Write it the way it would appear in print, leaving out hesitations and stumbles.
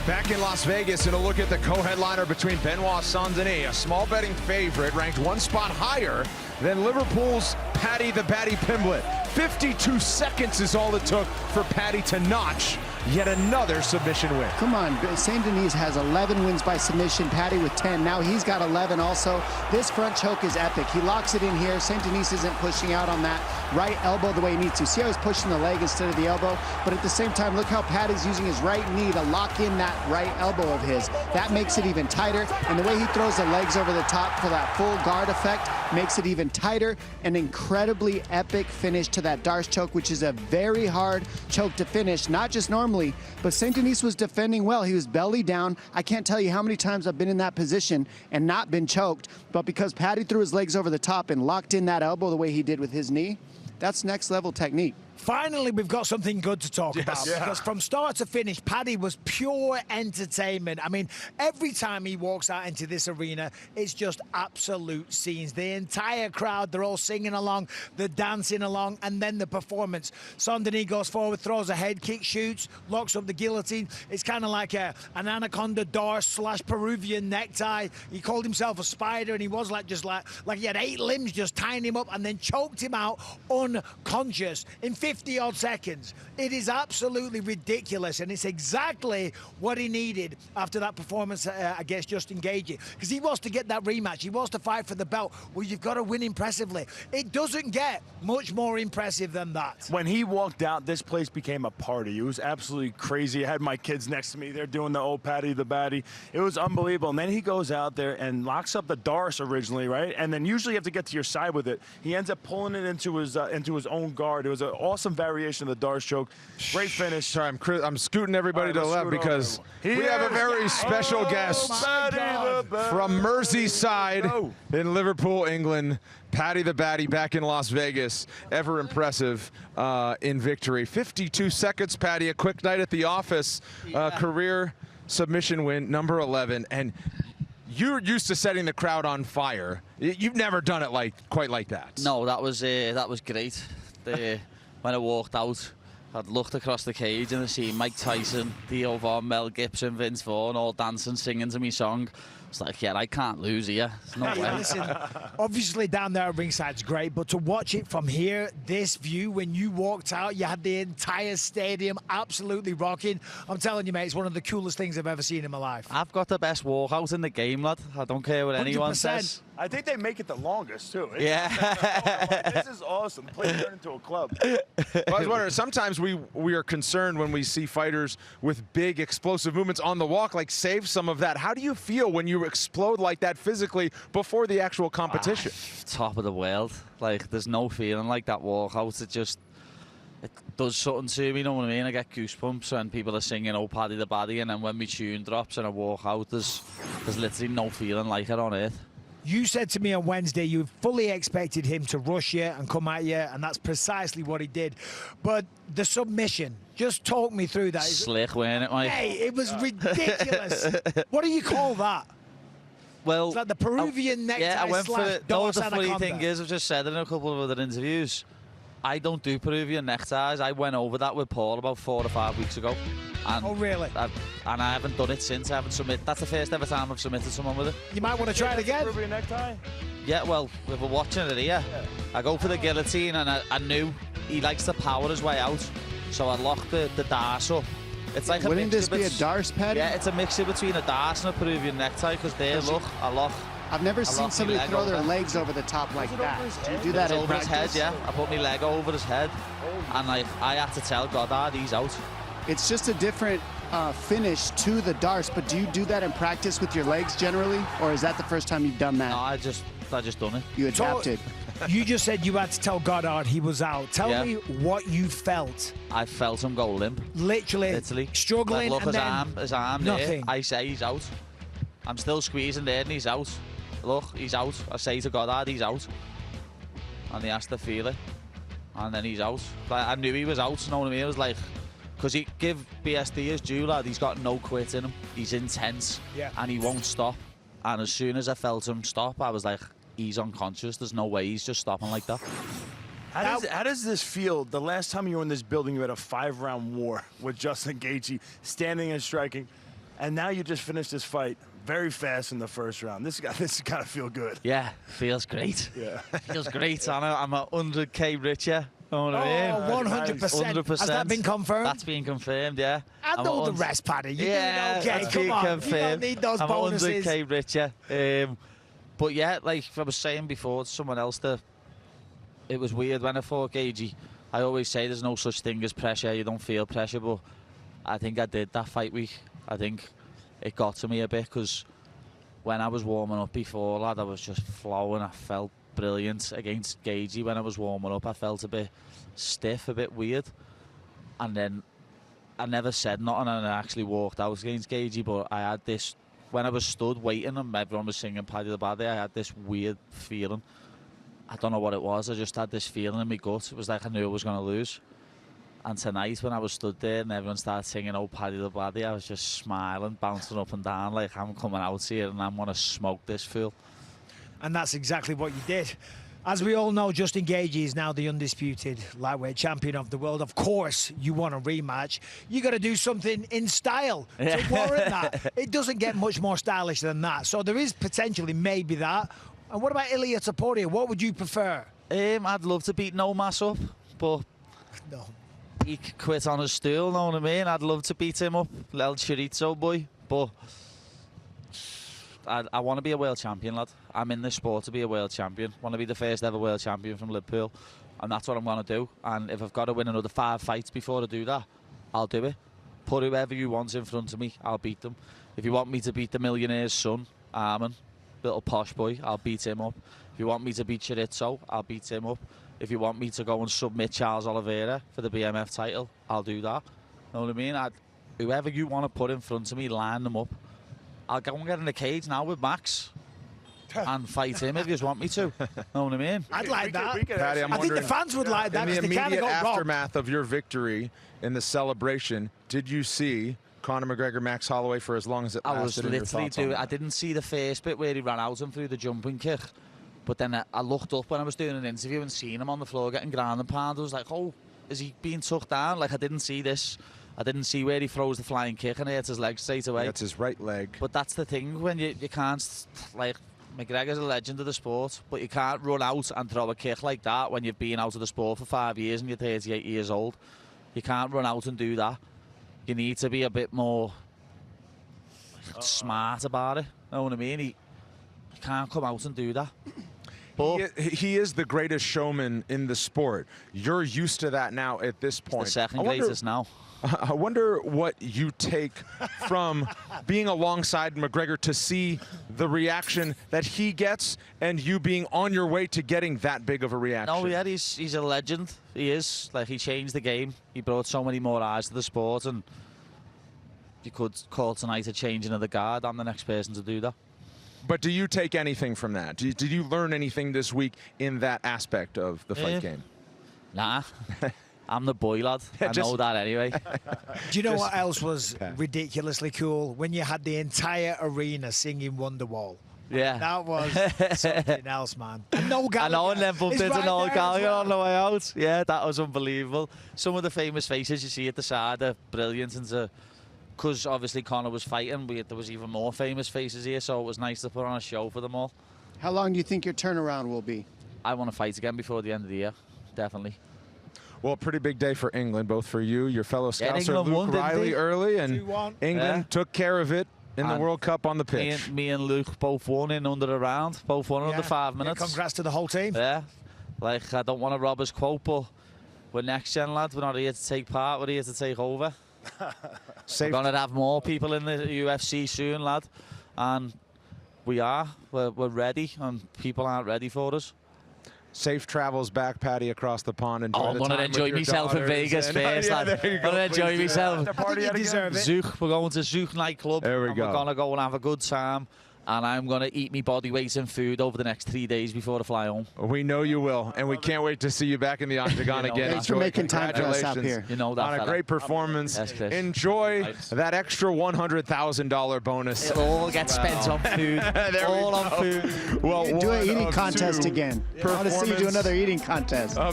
Back in Las Vegas, and a look at the co-headliner between Benoit Saint-Denis, a small betting favorite, ranked one spot higher than Liverpool's Paddy the Patty Pimblett. 52 seconds is all it took for Paddy to notch yet another submission win. Come on, Saint-Denis has 11 wins by submission, Paddy with 10. Now he's got 11 also. This front choke is epic. He locks it in here. Saint-Denis isn't pushing out on that right elbow the way he needs to. See how he's pushing the leg instead of the elbow? But at the same time, look how Paddy's using his right knee to lock in that right elbow of his. That makes it even tighter. And the way he throws the legs over the top for that full guard effect makes it even tighter. An incredibly epic finish to that Darce choke, which is a very hard choke to finish, not just normally, but Saint-Denis was defending well. He was belly down. I can't tell you how many times I've been in that position and not been choked, but because Paddy threw his legs over the top and locked in that elbow the way he did with his knee, that's next level technique. Finally, we've got something good to talk about, because from start to finish, Paddy was pure entertainment. I mean, every time he walks out into this arena, it's just absolute scenes. The entire crowd, they're all singing along, they're dancing along, and then the performance. Saint-Denis goes forward, throws a head kick, shoots, locks up the guillotine. It's kind of like an anaconda Darce / Peruvian necktie. He called himself a spider, and he was like he had 8 limbs just tying him up, and then choked him out unconscious in 50-odd seconds. It is absolutely ridiculous, and it's exactly what he needed after that performance against Justin Gaethje, because he wants to get that rematch. He wants to fight for the belt. Well, you've got to win impressively. It doesn't get much more impressive than that. When he walked out, this place became a party. It was absolutely crazy. I had my kids next to me. They're doing the old Paddy the Batty. It was unbelievable. And then he goes out there and locks up the Darce originally, right? And then usually you have to get to your side with it. He ends up pulling it into his own guard. It was an awesome variation of the Darce choke. Great finish. Sorry, I'm scooting everybody to the left because we have a very special guest from Merseyside in Liverpool, England. Paddy the Batty back in Las Vegas. Ever impressive in victory. 52 seconds, Paddy. A quick night at the office. Career submission win, number 11. And you're used to setting the crowd on fire. You've never done it quite like that. No, that was great. When I walked out, I'd looked across the cage and I seen Mike Tyson, Theo Von, Mel Gibson, Vince Vaughn all dancing, singing to me song. It's like, yeah, I can't lose here. There's no way. Listen, obviously down there at ringside's great, but to watch it from here, this view, when you walked out, you had the entire stadium absolutely rocking. I'm telling you, mate, it's one of the coolest things I've ever seen in my life. I've got the best walkout in the game, lad. I don't care what anyone 100%. says. I think they make it the longest, too. Yeah. This is awesome. The place turned into a club. Well, I was wondering, sometimes we are concerned when we see fighters with big explosive movements on the walk, like save some of that. How do you feel when you explode like that physically before the actual competition? Top of the world. Like, there's no feeling like that walkout. It does something to me, you know what I mean? I get goosebumps when people are singing "Oh Paddy the Batty," and then when my tune drops and I walk out, there's literally no feeling like it on earth. You said to me on Wednesday you fully expected him to rush you and come at you, and that's precisely what he did. But the submission, just talk me through that. Slick, weren't it, Mike? Hey, it was ridiculous. What do you call that? Well, it's like the Peruvian necktie. Yeah, I went for it. No, the funny anaconda. thing is, I've just said it in a couple of other interviews, I don't do Peruvian neckties. I went over that with Paul about 4 or 5 weeks ago. And oh, really? And I haven't done it since. I haven't submitted. That's the first ever time I've submitted someone with it. You might want to try it again. Peruvian necktie? Yeah, well, if we're watching it here, I go for the guillotine, and I knew he likes to power his way out. So I locked the Darce up. It's like Wouldn't this be a Darce, Paddy? Yeah, it's a mixture between a Darce and a Peruvian necktie, because there, look, I lock. I've never seen somebody throw their legs over the top like that. Do you do that in over his practice? head, yeah. I put my leg over his head, and I had to tell Goddard he's out. It's just a different finish to the Darce, but do you do that in practice with your legs generally, or is that the first time you've done that? No, I just done it. You adapted. You just said you had to tell Goddard he was out. Tell me what you felt. I felt him go limp. Literally struggling, look, and his arm nothing. There. I say he's out. I'm still squeezing there, and he's out. Look, he's out. I say to Goddard, he's out. And he has to feel it. And then he's out. Like, I knew he was out, you know what I mean? It was like, because he give BSD his due, lad. He's got no quit in him. He's intense, and he won't stop. And as soon as I felt him stop, I was like, he's unconscious. There's no way he's just stopping like that. How does this feel? The last time you were in this building, you had a 5-round war with Justin Gaethje, standing and striking. and now you just finished this fight very fast in the first round. This has got to feel good. Yeah, feels great. Yeah. Feels great. I'm a 100k richer. Know what I mean? 100%. 100%. Has that been confirmed? That's been confirmed, yeah. I know the rest, Paddy. You're yeah, doing okay. that's Come been on. confirmed. You don't need those I'm bonuses. 100k richer. But yeah, like I was saying before to someone else, it was weird when I fought Gagey. I always say there's no such thing as pressure. You don't feel pressure, but I think I did that fight week. I think it got to me a bit because when I was warming up before, lad, I was just flowing. I felt brilliant against Gagey. When I was warming up, I felt a bit stiff, a bit weird. And then I never said nothing and I actually walked out against Gagey, but I had this, when I was stood waiting and everyone was singing Paddy the Baddy, I had this weird feeling. I don't know what it was, I just had this feeling in my gut. It was like I knew I was going to lose. And tonight when I was stood there and everyone started singing "Oh Paddy the Baddy," I was just smiling, bouncing up and down like I'm coming out here and I'm going to smoke this fool. And that's exactly what you did. As we all know, Justin Gagey is now the undisputed lightweight champion of the world. Of course, you want a rematch. You got to do something in style to warrant that. It doesn't get much more stylish than that. So there is potentially maybe that. And what about Ilia Topuria? What would you prefer? I'd love to beat Nomas up, but No. he quit on his stool, know what I mean? I'd love to beat him up, El Chorizo boy, but I want to be a world champion, lad. I'm in this sport to be a world champion. Want to be the first ever world champion from Liverpool, and that's what I'm going to do. And if I've got to win another 5 fights before I do that, I'll do it. Put whoever you want in front of me, I'll beat them. If you want me to beat the millionaire's son, Armin, little posh boy, I'll beat him up. If you want me to beat Chorizo, I'll beat him up. If you want me to go and submit Charles Oliveira for the BMF title, I'll do that. Know what I mean? Whoever you want to put in front of me, line them up. I'll go and get in the cage now with Max and fight him if you just want me to. Know what I mean? I'd like that. Patty, I'm I think the wondering, fans would like that in the because they kind of immediate got robbed. aftermath of your victory in the celebration, did you see Conor McGregor, Max Holloway for as long as it lasted? I was literally doing. I didn't see the first bit where he ran out and threw the jumping kick, but then I looked up when I was doing an interview and seen him on the floor getting ground and pound. I was like, oh, is he being tucked down? Like I didn't see this. I didn't see where he throws the flying kick and he hits his leg straight away. That's his right leg. But that's the thing when you can't, like, McGregor's a legend of the sport, but you can't run out and throw a kick like that when you've been out of the sport for 5 years and you're 38 years old. You can't run out and do that. You need to be a bit more smart about it. Know what I mean? You can't come out and do that. But He is the greatest showman in the sport. You're used to that now at this point. the second greatest now. I wonder what you take from being alongside McGregor to see the reaction that he gets and you being on your way to getting that big of a reaction. No, yeah, he's a legend. He is. Like, he changed the game. He brought so many more eyes to the sport, and you could call tonight a changing of the guard. I'm the next person to do that. But do you take anything from that? Did you learn anything this week in that aspect of the fight game? Nah. I'm the boy, lad. I know that anyway. Do you know what else was ridiculously cool? When you had the entire arena singing Wonderwall. Yeah. That was something else, man. And Noel Gallagher. I know, and then bumped is into right Noel there as Gallagher well. on the way out. Yeah, that was unbelievable. Some of the famous faces you see at the side are brilliant. And because obviously Conor was fighting, there was even more famous faces here, so it was nice to put on a show for them all. How long do you think your turnaround will be? I want to fight again before the end of the year, definitely. Well, pretty big day for England, both for you, your fellow Scouser England Luke won, didn't Riley they? early, and 2-1. England took care of it in the And World Cup on the pitch. Me and Luke both won in under a round, both won in under 5 minutes. Yeah, congrats to the whole team. Yeah, like, I don't want to rob his quote, but we're next gen, lads. We're not here to take part, we're here to take over. We're going to have more people in the UFC soon, lad. And we are. We're ready, and people aren't ready for us. Safe travels back, Patty, across the pond. Enjoy I'm going to enjoy myself in Vegas first, lad. I'm going to enjoy myself. You deserve it. Zouk, we're going to Zouk nightclub. There we and go. We're going to go and have a good time. And I'm going to eat me body weight in food over the next 3 days before I fly home. We know you will, and we can't wait to see you back in the octagon You know again. that. Thanks for making time for us up here. You know that, On a fella. great performance. Yes, Chris. Enjoy that extra $100,000 bonus. It all gets spent on food. There we all on go. food. Well, Do an one eating of contest two again. I want to see you do performance another eating contest. of